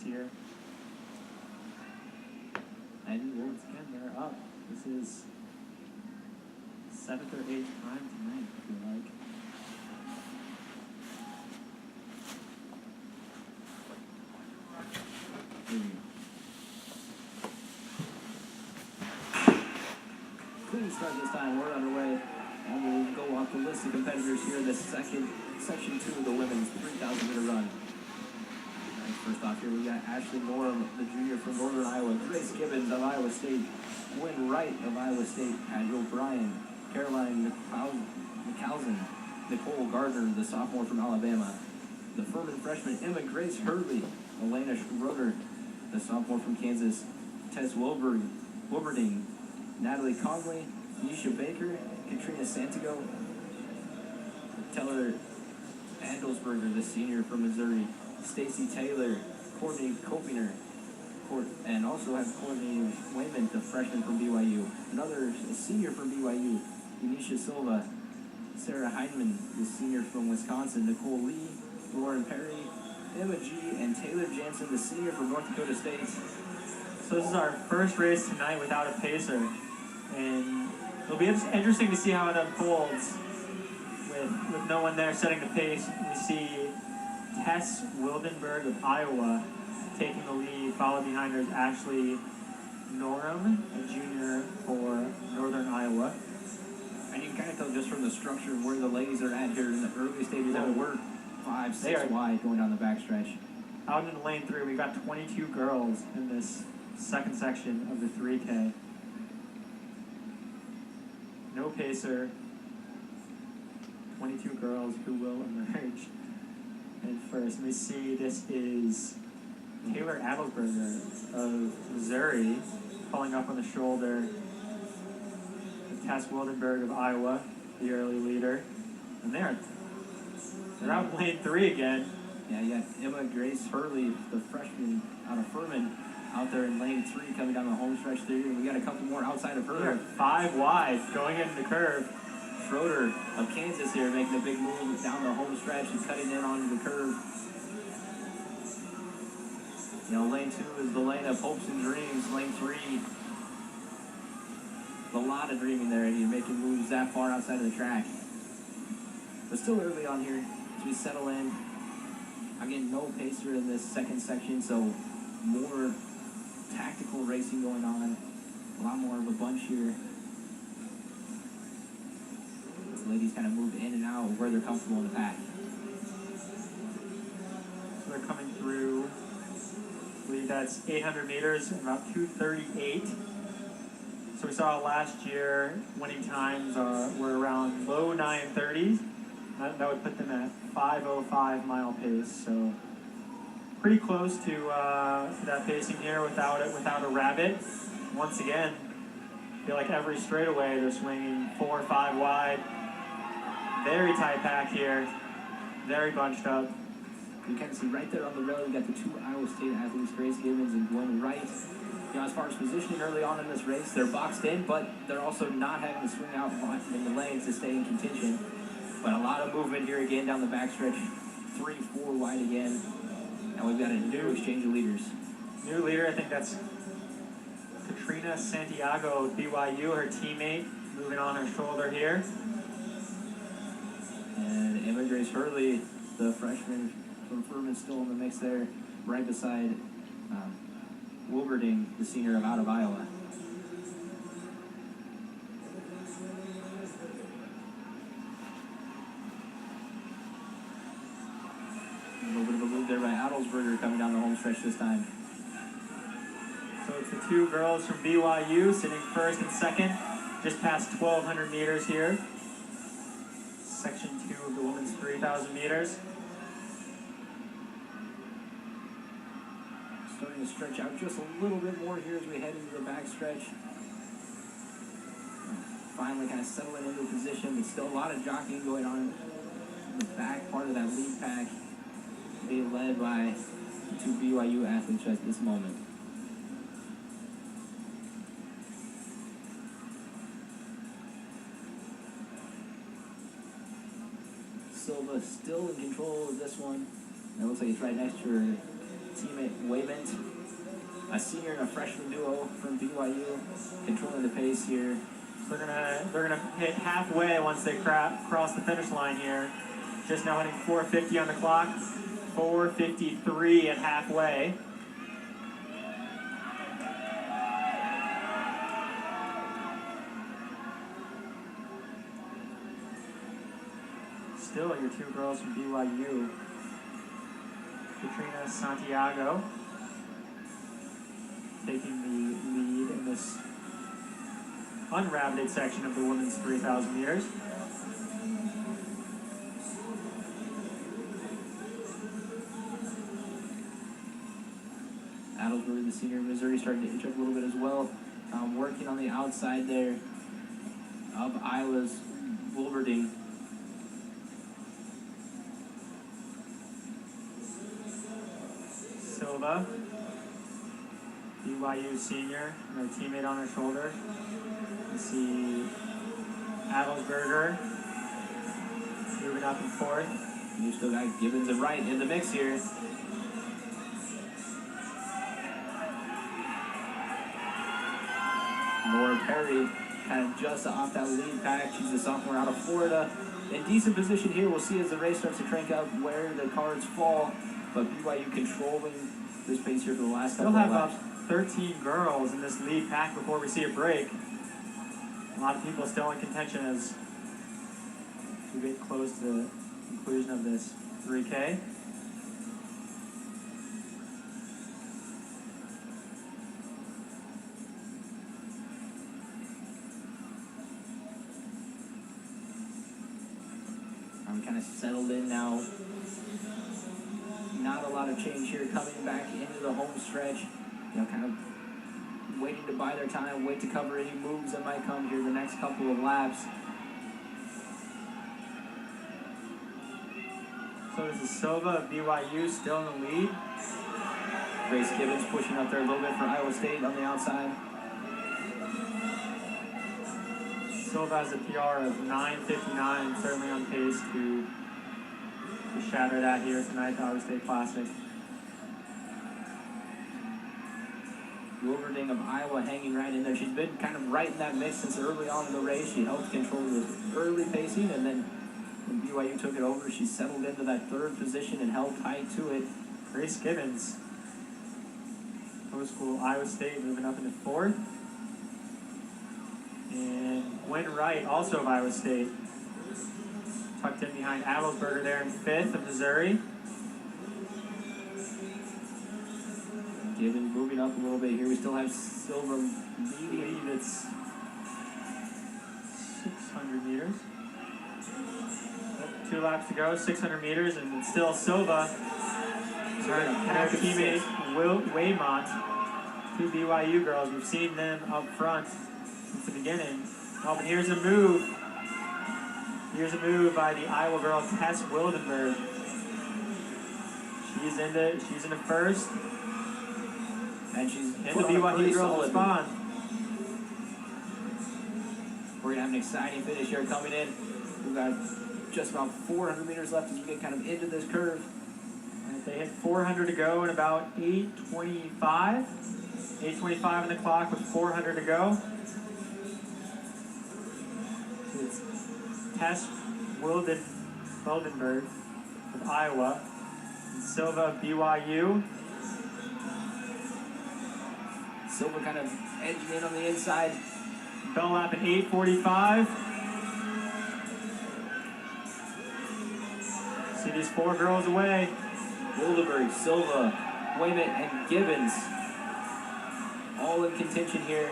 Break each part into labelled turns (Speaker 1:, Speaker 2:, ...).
Speaker 1: this year. And once again, they're up. This is 7th or 8th time tonight, I feel like. Clean start this time. We're underway. And we'll go off the list of competitors here. The section 2 of the women's 3,000 meter run. Right, first off here, we got Ashley Norm, the junior from Northern Iowa. Grace Gibbons of Iowa State. Wynn Wright of Iowa State. Patty O'Brien. Caroline McCalzin. Nicole Gardner, the sophomore from Alabama. The Furman freshman Emma Grace Hurley. Elena Schroeder, the sophomore from Kansas. Tess Wilberding. Natalie Conley. Nisha Baker. Katrina Santiago. Teller Andelsberger, the senior from Missouri. Stacy Taylor. Courtney Kopinger. And also have Courtney Wayman, the freshman from BYU. Another senior from BYU. Unisha Silva. Sarah Heineman, the senior from Wisconsin. Nicole Lee. Lauren Perry. Emma G. and Taylor Jansen, the senior from North Dakota State.
Speaker 2: So this is our first race tonight without a pacer. And it'll be interesting to see how it unfolds with no one there setting the pace. We see Tess Wildenberg of Iowa taking the lead. Followed behind her is Ashley Norum, a junior for Northern Iowa.
Speaker 1: And you can kind of tell just from the structure of where the ladies are at here in the early stages that we're 5, 6 wide going down the backstretch.
Speaker 2: Out in lane 3, we've got 22 girls in this second section of the 3K. No pacer. 22 girls who will emerge at first. And we see this is Taylor Adelsberger of Missouri pulling up on the shoulder. Tess Wildenberg of Iowa, the early leader. And they're out in lane 3 again.
Speaker 1: Yeah, you got Emma Grace Hurley, the freshman out of Furman, out there in lane 3 coming down the home stretch there. And we got a couple more outside of her.
Speaker 2: They're 5 wide going into the curve.
Speaker 1: Schroeder of Kansas here making a big move down the home stretch and cutting in onto the curve. You know, lane 2 is the lane of hopes and dreams. Lane 3, a lot of dreaming there, and you're making moves that far outside of the track. But still early on here as we settle in. Again, no pacer in this second section, so more tactical racing going on. A lot more of a bunch here. The ladies kind of move in and out where they're comfortable in the pack.
Speaker 2: So they're coming through, I believe that's 800 meters, about 2:38. So we saw last year winning times were around low 9:30s. That would put them at 5:05 mile pace. So pretty close to that pacing here without a rabbit. Once again, I feel like every straightaway they're swinging 4 or 5 wide. Very tight pack here. Very bunched up.
Speaker 1: You can see right there on the road, you got the 2 Iowa State athletes, Grace Gibbons and Gwen Wright. You know, as far as positioning early on in this race, they're boxed in, but they're also not having to swing out in the lanes to stay in contention. But a lot of movement here again down the backstretch. 3, 4 wide again. And we've got a new exchange of leaders.
Speaker 2: New leader, I think that's Katrina Santiago of BYU, her teammate, moving on her shoulder here.
Speaker 1: And Emma Grace Hurley, the freshman from Furman, still in the mix there, right beside Wilberding, the senior out of Iowa. A little bit of a move there by Adelsberger coming down the home stretch this time.
Speaker 2: So it's the 2 girls from BYU sitting first and second, just past 1,200 meters here. Section 2 of the women's 3,000 meters.
Speaker 1: Starting to stretch out just a little bit more here as we head into the backstretch. Finally kind of settling into position, but still a lot of jockeying going on in the back part of that lead pack, being led by 2 BYU athletes at this moment. Silva still in control of this one. It looks like it's right next to her teammate Wayment, a senior and a freshman duo from BYU, controlling the pace here.
Speaker 2: So they're gonna hit halfway once they cross the finish line here. Just now hitting 4:50 on the clock, 4:53 at halfway. Still your two girls from BYU, Katrina Santiago, taking the lead in this unrabbited section of the women's 3,000 meters.
Speaker 1: Adelsbury, the senior in Missouri, starting to inch up a little bit as well. Working on the outside there of Iowa's Wilberding.
Speaker 2: Silva, BYU senior, and her teammate on her shoulder. You see Adelsberger moving up and forth.
Speaker 1: You still got Gibbons and Wright in the mix here. Laura Perry kind of just off that lead pack. She's a sophomore out of Florida. In decent position here. We'll see as the race starts to crank up where the cards fall. But BYU controlling this pace here for the last couple
Speaker 2: They'll
Speaker 1: of
Speaker 2: have
Speaker 1: laps.
Speaker 2: about 13 girls in this lead pack before we see a break. A lot of people still in contention as we get close to the conclusion of this 3K.
Speaker 1: I'm kind of settled in now. Not a lot of change here coming back into the home stretch. You know, kind of waiting to buy their time, wait to cover any moves that might come here the next couple of laps.
Speaker 2: So this is Silva of BYU still in the lead.
Speaker 1: Grace Gibbons pushing up there a little bit for Iowa State on the outside.
Speaker 2: Silva has a PR of 9:59, certainly on pace to shatter that here tonight at the Iowa State Classic.
Speaker 1: Wilberding of Iowa hanging right in there. She's been kind of right in that mix since early on in the race. She helped control the early pacing, and then when BYU took it over, she settled into that third position and held tight to it.
Speaker 2: Grace Gibbons, post-school Iowa State, moving up into fourth. And Gwen Wright, also of Iowa State, tucked in behind Adelsberger there in fifth of Missouri.
Speaker 1: Gibbons moving up a little bit here. We still have Silva leading.
Speaker 2: It's 600 meters. Yep, 2 laps to go, 600 meters, and it's still Silva and her teammate Waymont, 2 BYU girls. We've seen them up front since the beginning. Oh, but here's a move. Here's a move by the Iowa girl Tess Wildenberg. She's into first.
Speaker 1: And she's
Speaker 2: in the BYU girls spawn.
Speaker 1: We're gonna have an exciting finish here coming in. We've got just about 400 meters left as we get kind of into this curve.
Speaker 2: And they hit 400 to go in about 8:25. 8:25 on the clock with 400 to go. It's Tess Wildenberg of Iowa, and Silva of BYU.
Speaker 1: Silva kind of edging in on the inside.
Speaker 2: Bell lap at 8:45. See these 4 girls away.
Speaker 1: Wildenberg, Silva, Wayment, and Gibbons all in contention here.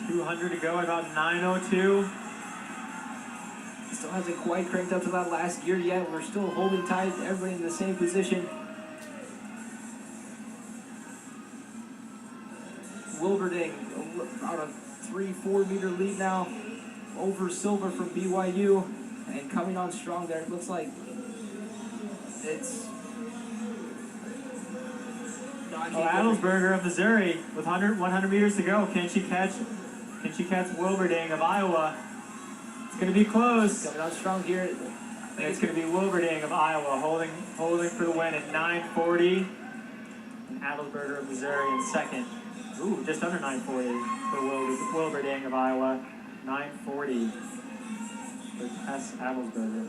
Speaker 2: 200 to go at about 9:02.
Speaker 1: Still hasn't quite cranked up to that last gear yet. We're still holding tight. Everybody in the same position. Wilberding about a 3-4 meter lead now over Silva from BYU, and coming on strong there. It looks like it's
Speaker 2: Adelsberger of Missouri with 100 meters to go. Can she catch Wilberding of Iowa? It's going to be close.
Speaker 1: Coming on strong here.
Speaker 2: And it's going to be Wilberding of Iowa holding for the win at 9:40. And Adelsberger of Missouri in second. Ooh, just under 9:40 for Wilberding of Iowa. 9:40 for Tess Adelsberger.